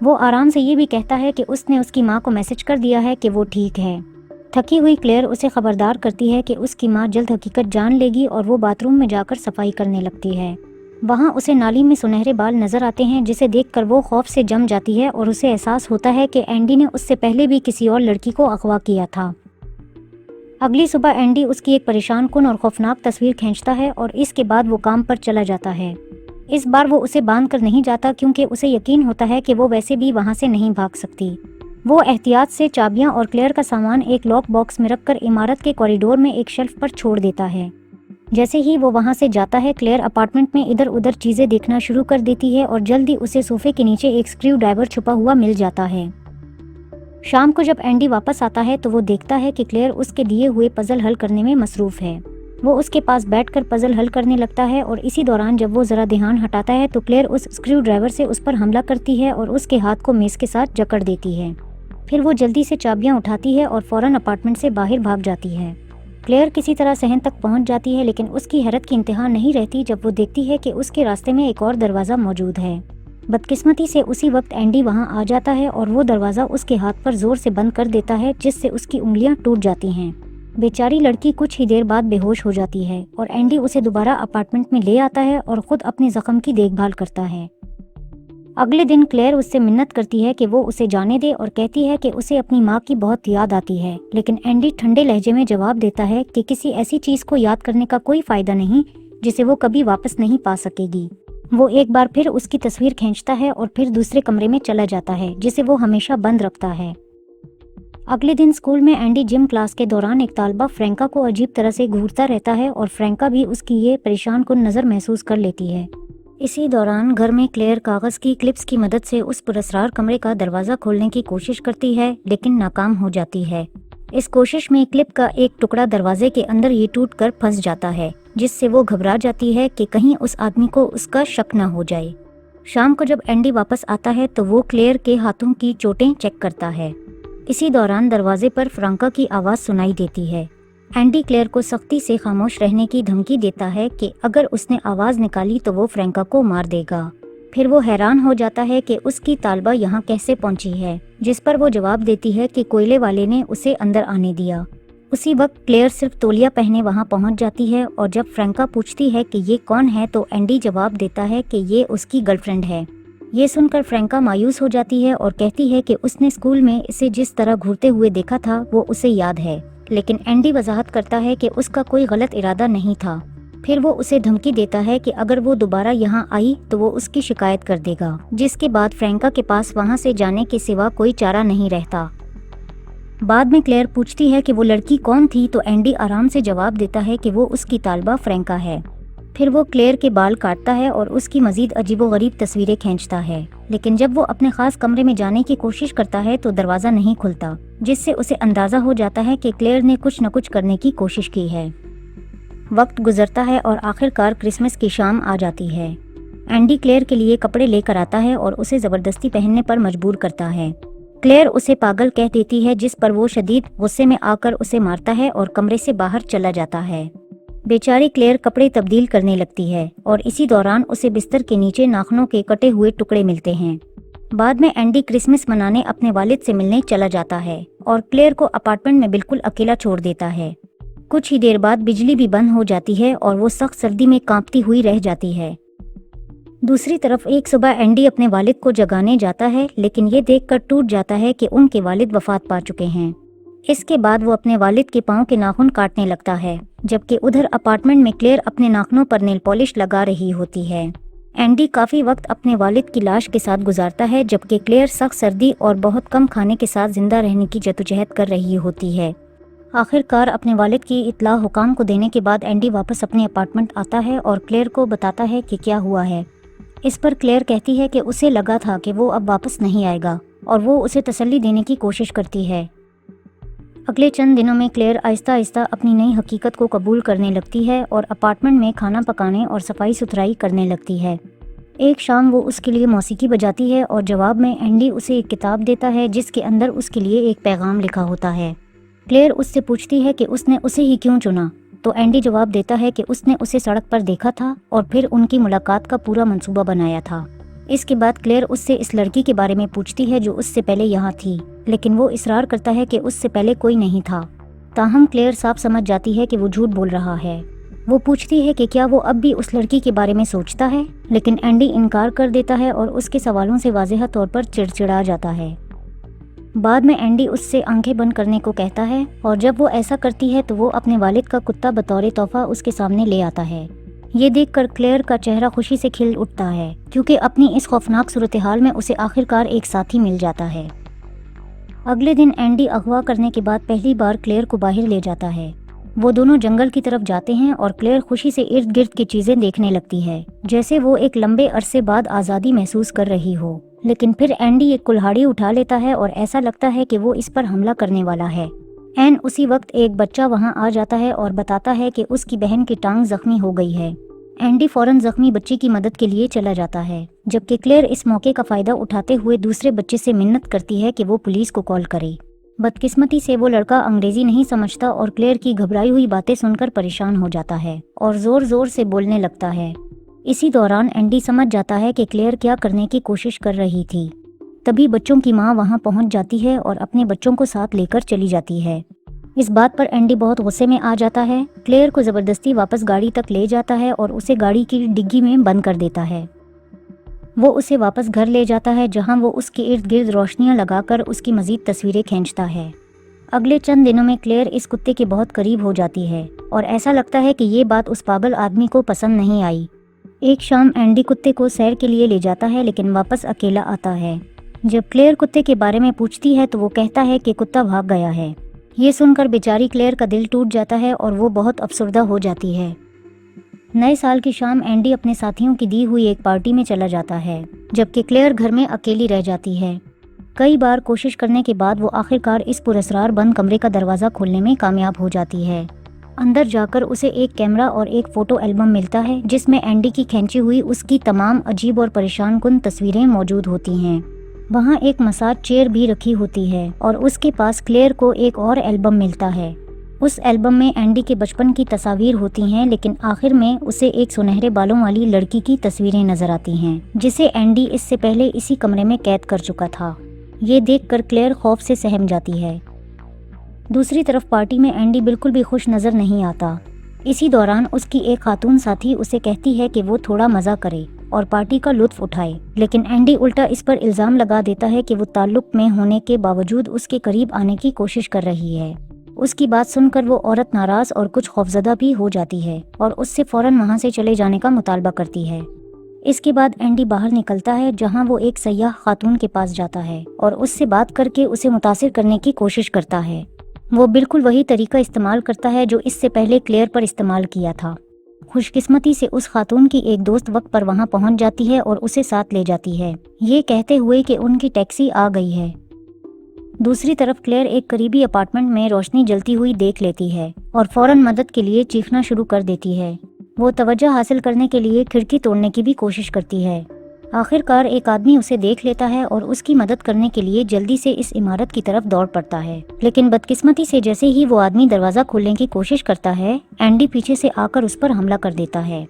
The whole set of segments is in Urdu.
وہ آرام سے یہ بھی کہتا ہے کہ اس نے اس کی ماں کو میسج کر دیا ہے کہ وہ ٹھیک ہے۔ تھکی ہوئی کلیئر اسے خبردار کرتی ہے کہ اس کی ماں جلد حقیقت جان لے گی اور وہ باتھ روم میں جا کر صفائی کرنے لگتی ہے۔ وہاں اسے نالی میں سنہرے بال نظر آتے ہیں جسے دیکھ کر وہ خوف سے جم جاتی ہے اور اسے احساس ہوتا ہے کہ اینڈی نے اس سے پہلے بھی کسی اور لڑکی کو اغوا کیا تھا۔ اگلی صبح اینڈی اس کی ایک پریشان کن اور خوفناک تصویر کھینچتا ہے اور اس کے بعد وہ کام پر چلا جاتا ہے۔ اس بار وہ اسے باندھ کر نہیں جاتا کیونکہ اسے یقین ہوتا ہے کہ وہ ویسے بھی وہاں سے نہیں بھاگ سکتی۔ وہ احتیاط سے چابیاں اور کلیئر کا سامان ایک لاک باکس میں رکھ کر عمارت کے کوریڈور میں ایک شیلف پر چھوڑ دیتا ہے۔ جیسے ہی وہ وہاں سے جاتا ہے کلیئر اپارٹمنٹ میں ادھر ادھر چیزیں دیکھنا شروع کر دیتی ہے اور جلدی اسے صوفے کے نیچے ایک اسکریو ڈرائیور چھپا ہوا مل جاتا ہے۔ شام کو جب اینڈی واپس آتا ہے تو وہ دیکھتا ہے کہ کلیئر اس کے دیے ہوئے پزل حل کرنے میں مصروف ہے۔ وہ اس کے پاس بیٹھ کر پزل حل کرنے لگتا ہے اور اسی دوران جب وہ ذرا دھیان ہٹاتا ہے تو کلیئر اس اسکریو ڈرائیور سے اس پر حملہ کرتی ہے اور اس کے ہاتھ کو میز کے ساتھ جکڑ دیتی ہے۔ پھر وہ جلدی سے چابیاں اٹھاتی ہے اور فوراً اپارٹمنٹ سے باہر بھاگ جاتی ہے۔ کلیئر کسی طرح صحن تک پہنچ جاتی ہے لیکن اس کی حیرت کی انتہا نہیں رہتی جب وہ دیکھتی ہے کہ اس کے راستے میں ایک اور دروازہ موجود ہے۔ بدقسمتی سے اسی وقت اینڈی وہاں آ جاتا ہے اور وہ دروازہ اس کے ہاتھ پر زور سے بند کر دیتا ہے جس سے اس کی انگلیاں ٹوٹ جاتی ہیں۔ بیچاری لڑکی کچھ ہی دیر بعد بے ہوش ہو جاتی ہے اور اینڈی اسے دوبارہ اپارٹمنٹ میں لے آتا ہے اور خود اپنے زخم کی دیکھ بھال کرتا ہے۔ اگلے دن کلیئر اس سے منت کرتی ہے کہ وہ اسے جانے دے اور کہتی ہے کہ اسے اپنی ماں کی بہت یاد آتی ہے، لیکن اینڈی ٹھنڈے لہجے میں جواب دیتا ہے کہ کسی ایسی چیز کو یاد کرنے کا کوئی فائدہ نہیں جسے وہ کبھی واپس نہیں پا سکے گی۔ وہ ایک بار پھر اس کی تصویر کھینچتا ہے اور پھر دوسرے کمرے میں چلا جاتا ہے جسے وہ ہمیشہ بند رکھتا ہے۔ اگلے دن اسکول میں اینڈی جم کلاس کے دوران ایک طالبہ فرینکا کو عجیب طرح سے گھورتا رہتا ہے اور فرینکا بھی اس کی یہ پریشان کن نظر محسوس کر لیتی ہے۔ اسی دوران گھر میں کلیئر کاغذ کی کلپس کی مدد سے اس پراسرار کمرے کا دروازہ کھولنے کی کوشش کرتی ہے لیکن ناکام ہو جاتی ہے۔ اس کوشش میں کلپ کا ایک ٹکڑا دروازے کے اندر ہی ٹوٹ کر پھنس جاتا ہے جس سے وہ گھبرا جاتی ہے کہ کہیں اس آدمی کو اس کا شک نہ ہو جائے۔ شام کو جب اینڈی واپس آتا ہے تو وہ کلیئر کے ہاتھوں کی چوٹیں چیک کرتا ہے۔ اسی دوران دروازے پر فرانکا کی آواز سنائی دیتی ہے۔ اینڈی کلیئر کو سختی سے خاموش رہنے کی دھمکی دیتا ہے کہ اگر اس نے آواز نکالی تو وہ فرینکا کو مار دے گا۔ پھر وہ حیران ہو جاتا ہے کہ اس کی طالبہ یہاں کیسے پہنچی ہے، جس پر وہ جواب دیتی ہے کہ کوئلے والے نے اسے اندر آنے دیا۔ اسی وقت کلیئر صرف تولیہ پہنے وہاں پہنچ جاتی ہے اور جب فرینکا پوچھتی ہے کہ یہ کون ہے تو اینڈی جواب دیتا ہے کہ یہ اس کی گرل فرینڈ ہے۔ یہ سن کر فرینکا مایوس ہو جاتی ہے اور کہتی ہے کہ اس نے اسکول میں اسے جس طرح گھورتے ہوئے دیکھا تھا وہ اسے یاد ہے، لیکن اینڈی وضاحت کرتا ہے کہ اس کا کوئی غلط ارادہ نہیں تھا۔ پھر وہ اسے دھمکی دیتا ہے کہ اگر وہ دوبارہ یہاں آئی تو وہ اس کی شکایت کر دے گا، جس کے بعد فرینکا کے پاس وہاں سے جانے کے سوا کوئی چارہ نہیں رہتا۔ بعد میں کلیئر پوچھتی ہے کہ وہ لڑکی کون تھی تو اینڈی آرام سے جواب دیتا ہے کہ وہ اس کی طالبہ فرینکا ہے۔ پھر وہ کلیئر کے بال کاٹتا ہے اور اس کی مزید عجیب و غریب تصویریں کھینچتا ہے، لیکن جب وہ اپنے خاص کمرے میں جانے کی کوشش کرتا ہے تو دروازہ نہیں کھلتا، جس سے اسے اندازہ ہو جاتا ہے کہ کلیئر نے کچھ نہ کچھ کرنے کی کوشش کی ہے۔ وقت گزرتا ہے اور آخر کار کرسمس کی شام آ جاتی ہے۔ اینڈی کلیئر کے لیے کپڑے لے کر آتا ہے اور اسے زبردستی پہننے پر مجبور کرتا ہے۔ کلیئر اسے پاگل کہہ دیتی ہے جس پر وہ شدید غصے میں آ کر اسے مارتا ہے اور کمرے سے باہر چلا جاتا ہے۔ بیچاری کلیئر کپڑے تبدیل کرنے لگتی ہے اور اسی دوران اسے بستر کے نیچے ناخنوں کے کٹے ہوئے ٹکڑے ملتے ہیں۔ بعد میں اینڈی کرسمس منانے اپنے والد سے ملنے چلا جاتا ہے اور کلیئر کو اپارٹمنٹ میں بالکل اکیلا چھوڑ دیتا ہے۔ کچھ ہی دیر بعد بجلی بھی بند ہو جاتی ہے اور وہ سخت سردی میں کانپتی ہوئی رہ جاتی ہے۔ دوسری طرف ایک صبح اینڈی اپنے والد کو جگانے جاتا ہے لیکن یہ دیکھ کر ٹوٹ جاتا ہے کہ ان کے والد وفات پا چکے ہیں۔ اس کے بعد وہ اپنے والد کے پاؤں کے ناخن کاٹنے لگتا ہے، جبکہ ادھر اپارٹمنٹ میں کلیئر اپنے ناخنوں پر نیل پالش لگا رہی ہوتی ہے۔ اینڈی کافی وقت اپنے والد کی لاش کے ساتھ گزارتا ہے جبکہ کلیئر سخت سردی اور بہت کم کھانے کے ساتھ زندہ رہنے کی جدوجہد کر رہی ہوتی ہے۔ آخر کار اپنے والد کی اطلاع حکام کو دینے کے بعد اینڈی واپس اپنے اپارٹمنٹ آتا ہے اور کلیئر کو بتاتا ہے کہ کیا ہوا ہے۔ اس پر کلیئر کہتی ہے کہ اسے لگا تھا کہ وہ اب واپس نہیں آئے گا اور وہ اسے تسلی دینے کی کوشش کرتی ہے۔ اگلے چند دنوں میں کلیئر آہستہ آہستہ اپنی نئی حقیقت کو قبول کرنے لگتی ہے اور اپارٹمنٹ میں کھانا پکانے اور صفائی ستھرائی کرنے لگتی ہے۔ ایک شام وہ اس کے لیے موسیقی بجاتی ہے اور جواب میں اینڈی اسے ایک کتاب دیتا ہے جس کے اندر اس کے لیے ایک پیغام لکھا ہوتا ہے۔ کلیئر اس سے پوچھتی ہے کہ اس نے اسے ہی کیوں چنا، تو اینڈی جواب دیتا ہے کہ اس نے اسے سڑک پر دیکھا تھا اور پھر ان کی ملاقات کا پورا منصوبہ بنایا تھا۔ اس کے بعد کلیئر اس سے اس لڑکی کے بارے میں پوچھتی ہے جو اس سے پہلے یہاں تھی، لیکن وہ اصرار کرتا ہے کہ اس سے پہلے کوئی نہیں تھا۔ تاہم کلیئر صاف سمجھ جاتی ہے کہ وہ جھوٹ بول رہا ہے۔ وہ پوچھتی ہے کہ کیا وہ اب بھی اس لڑکی کے بارے میں سوچتا ہے، لیکن اینڈی انکار کر دیتا ہے اور اس کے سوالوں سے واضح طور پر چڑچڑا جاتا ہے۔ بعد میں اینڈی اس سے آنکھیں بند کرنے کو کہتا ہے، اور جب وہ ایسا کرتی ہے تو وہ اپنے والد کا کتا بطور تحفہ اس کے سامنے لے آتا ہے۔ یہ دیکھ کر کلیئر کا چہرہ خوشی سے کھل اٹھتا ہے، کیونکہ اپنی اس خوفناک صورتحال میں اسے آخرکار ایک ساتھی مل جاتا ہے۔ اگلے دن اینڈی اغوا کرنے کے بعد پہلی بار کلیئر کو باہر لے جاتا ہے۔ وہ دونوں جنگل کی طرف جاتے ہیں اور کلیئر خوشی سے ارد گرد کی چیزیں دیکھنے لگتی ہے، جیسے وہ ایک لمبے عرصے بعد آزادی محسوس کر رہی ہو۔ لیکن پھر اینڈی ایک کلہاڑی اٹھا لیتا ہے اور ایسا لگتا ہے کہ وہ اس پر حملہ کرنے والا ہے۔ اسی وقت ایک بچہ وہاں آ جاتا ہے اور بتاتا ہے کہ اس کی بہن کی ٹانگ زخمی ہو گئی ہے۔ اینڈی فوراً زخمی بچے کی مدد کے لیے چلا جاتا ہے، جبکہ کلیئر اس موقع کا فائدہ اٹھاتے ہوئے دوسرے بچے سے منت کرتی ہے کہ وہ پولیس کو کال کرے۔ بدقسمتی سے وہ لڑکا انگریزی نہیں سمجھتا اور کلیئر کی گھبرائی ہوئی باتیں سن کر پریشان ہو جاتا ہے اور زور زور سے بولنے لگتا ہے۔ اسی دوران اینڈی سمجھ جاتا ہے کہ کلیئر کیا کرنے کی کوشش کر رہی تھی۔ تبھی بچوں کی ماں وہاں پہنچ جاتی ہے اور اپنے بچوں کو ساتھ لے کر چلی جاتی ہے۔ اس بات پر اینڈی بہت غصے میں آ جاتا ہے، کلیئر کو زبردستی واپس گاڑی تک لے جاتا ہے اور اسے گاڑی کی ڈگی میں بند کر دیتا ہے۔ وہ اسے واپس گھر لے جاتا ہے، جہاں وہ اس کے ارد گرد روشنیاں لگا کر اس کی مزید تصویریں کھینچتا ہے۔ اگلے چند دنوں میں کلیئر اس کتے کے بہت قریب ہو جاتی ہے اور ایسا لگتا ہے کہ یہ بات اس پاگل آدمی کو پسند نہیں آئی۔ ایک شام اینڈی کتے کو سیر کے لیے لے جاتا ہے، لیکن واپس اکیلا آتا ہے۔ جب کلیئر کتے کے بارے میں پوچھتی ہے تو وہ کہتا ہے کہ کتا بھاگ گیا ہے۔ یہ سن کر بیچاری کلیئر کا دل ٹوٹ جاتا ہے اور وہ بہت افسردہ ہو جاتی ہے۔ نئے سال کی شام اینڈی اپنے ساتھیوں کی دی ہوئی ایک پارٹی میں چلا جاتا ہے، جبکہ کلیئر گھر میں اکیلی رہ جاتی ہے۔ کئی بار کوشش کرنے کے بعد وہ آخرکار اس پراسرار بند کمرے کا دروازہ کھولنے میں کامیاب ہو جاتی ہے۔ اندر جا کر اسے ایک کیمرہ اور ایک فوٹو البم ملتا ہے، جس میں اینڈی کی کھینچی ہوئی اس کی تمام عجیب اور پریشان کن تصویریں موجود ہوتی ہیں۔ وہاں ایک مساج چیئر بھی رکھی ہوتی ہے اور اس کے پاس کلیئر کو ایک اور البم ملتا ہے۔ اس البم میں اینڈی کے بچپن کی تصاویر ہوتی ہیں، لیکن آخر میں اسے ایک سنہرے بالوں والی لڑکی کی تصویریں نظر آتی ہیں، جسے اینڈی اس سے پہلے اسی کمرے میں قید کر چکا تھا۔ یہ دیکھ کر کلیئر خوف سے سہم جاتی ہے۔ دوسری طرف پارٹی میں اینڈی بالکل بھی خوش نظر نہیں آتا۔ اسی دوران اس کی ایک خاتون ساتھی اسے کہتی ہے کہ وہ تھوڑا مزہ کرے اور پارٹی کا لطف اٹھائے، لیکن اینڈی الٹا اس پر الزام لگا دیتا ہے کہ وہ تعلق میں ہونے کے باوجود اس کے قریب آنے کی کوشش کر رہی ہے۔ اس کی بات سن کر وہ عورت ناراض اور کچھ خوفزدہ بھی ہو جاتی ہے اور اس سے فوراً وہاں سے چلے جانے کا مطالبہ کرتی ہے۔ اس کے بعد اینڈی باہر نکلتا ہے، جہاں وہ ایک سیاح خاتون کے پاس جاتا ہے اور اس سے بات کر کے اسے متاثر کرنے کی کوشش کرتا ہے۔ وہ بالکل وہی طریقہ استعمال کرتا ہے جو اس سے پہلے کلیئر پر استعمال کیا تھا۔ خوش قسمتی سے اس خاتون کی ایک دوست وقت پر وہاں پہنچ جاتی ہے اور اسے ساتھ لے جاتی ہے، یہ کہتے ہوئے کہ ان کی ٹیکسی آ گئی ہے۔ دوسری طرف کلیئر ایک قریبی اپارٹمنٹ میں روشنی جلتی ہوئی دیکھ لیتی ہے اور فوراً مدد کے لیے چیخنا شروع کر دیتی ہے۔ وہ توجہ حاصل کرنے کے لیے کھڑکی توڑنے کی بھی کوشش کرتی ہے۔ آخرکار ایک آدمی اسے دیکھ لیتا ہے اور اس کی مدد کرنے کے لیے جلدی سے اس عمارت کی طرف دوڑ پڑتا ہے، لیکن بدقسمتی سے جیسے ہی وہ آدمی دروازہ کھولنے کی کوشش کرتا ہے، اینڈی پیچھے سے آ کر اس پر حملہ کر دیتا ہے۔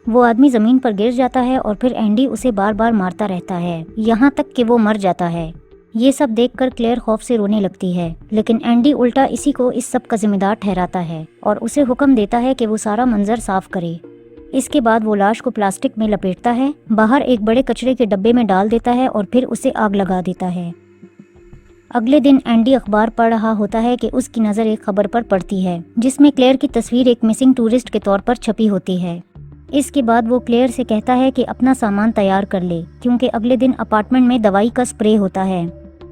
وہ آدمی زمین پر گر جاتا ہے اور پھر اینڈی اسے بار بار مارتا رہتا ہے، یہاں تک کہ وہ مر جاتا ہے۔ یہ سب دیکھ کر کلیئر خوف سے رونے لگتی ہے، لیکن اینڈی الٹا اسی کو اس سب کا ذمہ دار ٹھہراتا ہے اور اسے حکم دیتا ہے کہ وہ سارا منظر صاف کرے۔ اس کے بعد وہ لاش کو پلاسٹک میں لپیٹتا ہے، باہر ایک بڑے کچرے کے ڈبے میں ڈال دیتا ہے اور پھر اسے آگ لگا دیتا ہے۔ اگلے دن اینڈی اخبار پڑھ رہا ہوتا ہے کہ اس کی نظر ایک خبر پر پڑتی ہے، جس میں کلیئر کی تصویر ایک مسنگ ٹورسٹ کے طور پر چھپی ہوتی ہے۔ اس کے بعد وہ کلیئر سے کہتا ہے کہ اپنا سامان تیار کر لے، کیونکہ اگلے دن اپارٹمنٹ میں دوائی کا سپرے ہوتا ہے۔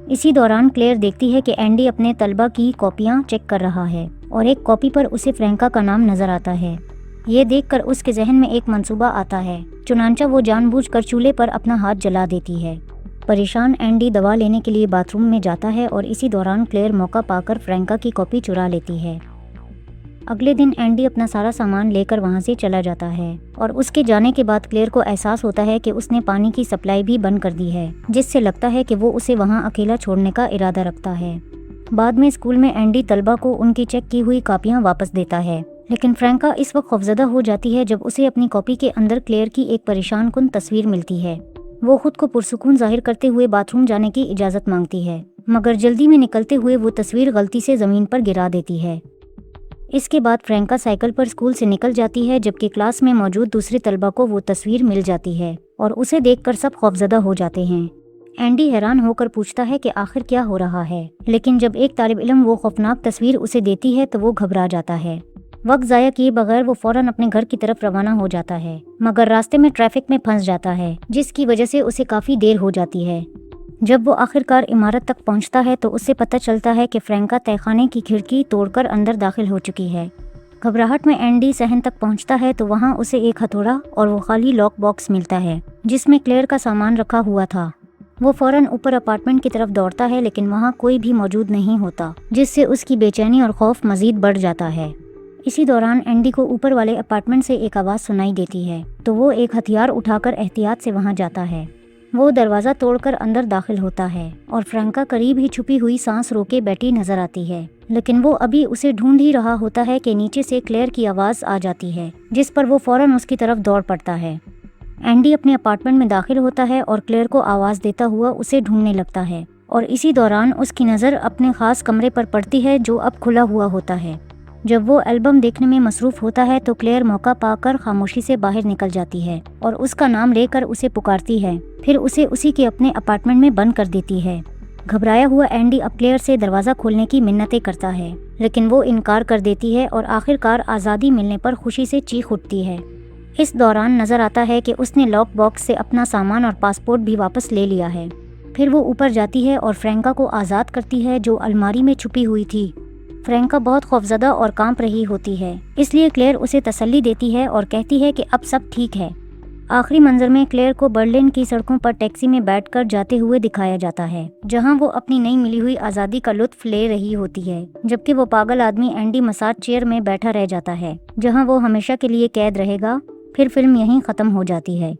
اسی دوران کلیئر دیکھتی ہے کہ اینڈی اپنے طلبہ کی کاپیاں چیک کر رہا ہے اور ایک کاپی پر اسے فرینکا کا نام نظر آتا ہے۔ یہ دیکھ کر اس کے ذہن میں ایک منصوبہ آتا ہے، چنانچہ وہ جان بوجھ کر چولہے پر اپنا ہاتھ جلا دیتی ہے۔ پریشان اینڈی دوا لینے کے لیے باتھ روم میں جاتا ہے اور اسی دوران کلیئر موقع پا کر فرینکا کی کاپی چرا لیتی ہے۔ اگلے دن اینڈی اپنا سارا سامان لے کر وہاں سے چلا جاتا ہے اور اس کے جانے کے بعد کلیئر کو احساس ہوتا ہے کہ اس نے پانی کی سپلائی بھی بند کر دی ہے، جس سے لگتا ہے کہ وہ اسے وہاں اکیلا چھوڑنے کا ارادہ رکھتا ہے۔ بعد میں اسکول میں اینڈی طلبہ کو ان کی چیک کی ہوئی کاپیاں واپس دیتا ہے، لیکن فرینکا اس وقت خوفزدہ ہو جاتی ہے جب اسے اپنی کاپی کے اندر کلیئر کی ایک پریشان کن تصویر ملتی ہے۔ وہ خود کو پرسکون ظاہر کرتے ہوئے باتھ روم جانے کی اجازت مانگتی ہے، مگر جلدی میں نکلتے ہوئے وہ تصویر غلطی سے زمین پر گرا دیتی ہے۔ اس کے بعد فرینکا سائیکل پر اسکول سے نکل جاتی ہے، جبکہ کلاس میں موجود دوسرے طلبہ کو وہ تصویر مل جاتی ہے اور اسے دیکھ کر سب خوفزدہ ہو جاتے ہیں۔ اینڈی حیران ہو کر پوچھتا ہے کہ آخر کیا ہو رہا ہے، لیکن جب ایک طالب علم وہ خوفناک تصویر اسے دیتی ہے تو وہ گھبرا جاتا ہے۔ وقت ضائع کیے بغیر وہ فوراً اپنے گھر کی طرف روانہ ہو جاتا ہے، مگر راستے میں ٹریفک میں پھنس جاتا ہے، جس کی وجہ سے اسے کافی دیر ہو جاتی ہے۔ جب وہ آخرکار عمارت تک پہنچتا ہے تو اسے پتہ چلتا ہے کہ فرینکا تہہ خانے کی کھڑکی توڑ کر اندر داخل ہو چکی ہے۔ گھبراہٹ میں اینڈی صحن تک پہنچتا ہے تو وہاں اسے ایک ہتھوڑا اور وہ خالی لاک باکس ملتا ہے جس میں کلیئر کا سامان رکھا ہوا تھا۔ وہ فوراً اوپر اپارٹمنٹ کی طرف دوڑتا ہے، لیکن وہاں کوئی بھی موجود نہیں ہوتا، جس سے اس کی بے چینی اور خوف مزید بڑھ جاتا ہے۔ اسی دوران اینڈی کو اوپر والے اپارٹمنٹ سے ایک آواز سنائی دیتی ہے تو وہ ایک ہتھیار اٹھا کر احتیاط سے وہاں جاتا ہے۔ وہ دروازہ توڑ کر اندر داخل ہوتا ہے اور فرینکا قریب ہی چھپی ہوئی سانس روکے بیٹھی نظر آتی ہے، لیکن وہ ابھی اسے ڈھونڈ ہی رہا ہوتا ہے کہ نیچے سے کلیئر کی آواز آ جاتی ہے، جس پر وہ فوراً اس کی طرف دوڑ پڑتا ہے۔ اینڈی اپنے اپارٹمنٹ میں داخل ہوتا ہے اور کلیئر کو آواز دیتا ہوا اسے ڈھونڈنے لگتا ہے، اور اسی دوران اس کی نظر اپنے خاص کمرے پر پڑتی ہے جو اب کھلا ہوا ہوتا ہے۔ جب وہ البم دیکھنے میں مصروف ہوتا ہے تو کلیئر موقع پا کر خاموشی سے باہر نکل جاتی ہے اور اس کا نام لے کر اسے پکارتی ہے، پھر اسے اسی کے اپنے اپارٹمنٹ میں بند کر دیتی ہے۔ گھبرایا ہوا اینڈی اب کلیئر سے دروازہ کھولنے کی منتیں کرتا ہے، لیکن وہ انکار کر دیتی ہے اور آخرکار آزادی ملنے پر خوشی سے چیخ اٹھتی ہے۔ اس دوران نظر آتا ہے کہ اس نے لاک باکس سے اپنا سامان اور پاسپورٹ بھی واپس لے لیا ہے۔ پھر وہ اوپر جاتی ہے اور فرینکا کو آزاد کرتی ہے جو الماری میں چھپی ہوئی تھی۔ فرینکا بہت خوفزدہ اور کانپ رہی ہوتی ہے، اس لیے کلیئر اسے تسلی دیتی ہے اور کہتی ہے کہ اب سب ٹھیک ہے۔ آخری منظر میں کلیئر کو برلن کی سڑکوں پر ٹیکسی میں بیٹھ کر جاتے ہوئے دکھایا جاتا ہے، جہاں وہ اپنی نئی ملی ہوئی آزادی کا لطف لے رہی ہوتی ہے، جبکہ وہ پاگل آدمی اینڈی مساج چیئر میں بیٹھا رہ جاتا ہے، جہاں وہ ہمیشہ کے لیے قید رہے گا۔ پھر فلم یہیں ختم ہو جاتی ہے۔